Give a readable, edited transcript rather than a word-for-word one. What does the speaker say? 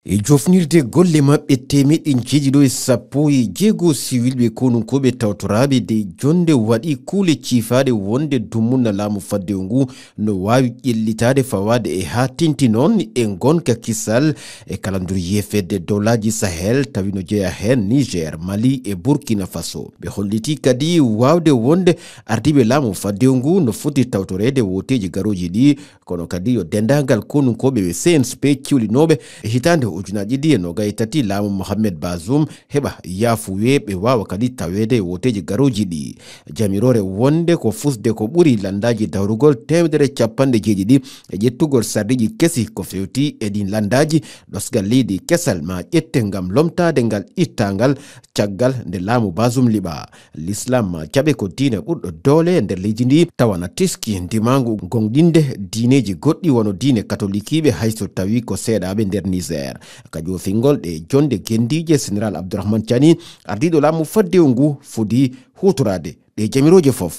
e jofnirde golle maɓɓe temeɗen jeeɗiɗo e sappo e jeego siwilɓe konunkoɓe tawtoraɓe de jonde waɗi kuule ciifaɗe wonde dumunna laamu faddewo ngu no wawi ƴellitade fawade e ha tinti noon e gonka kisal e kalandur yefede dowlaji sahel tawi no jeeya hen niger mali e burkina faso ɓe holliti kadi wawde wonde ardiɓe laamu faddewo ngu no foti tawtorede woteji garoji ɗi kono kadi yo dendagal konunkoɓe ɓe cnsp ciwlinoɓe e hitande ujunaji ɗi e nogaye tati laamu Mohamed Bazoum heɓa yafuye ɓe wawa kadi tawede woteji garoji ɗi jamirore wonde ko fusde ko ɓuri landaji dawrugol 150 e ƴettugol sardiji kesi ko fewti e ɗin landaji ɗosgal leydi kesal ma ƴette ngam lomtade ngal ittangal caggal nde laamu Bazoum liɓa l'islam ma jaɓe ko diine ɓurɗo doole e nder leydi ndi tawana teski ndimagu gonɗinde diineji goɗɗi wono diine katolikiɓe hayso tawi ko seeɗaɓe nder Niger ka jofingol ɗe jonde gendije général Abdourahmane Tiani ardiɗo laamu faddewo ngu fudi hutorade ɗe jamiroje fof.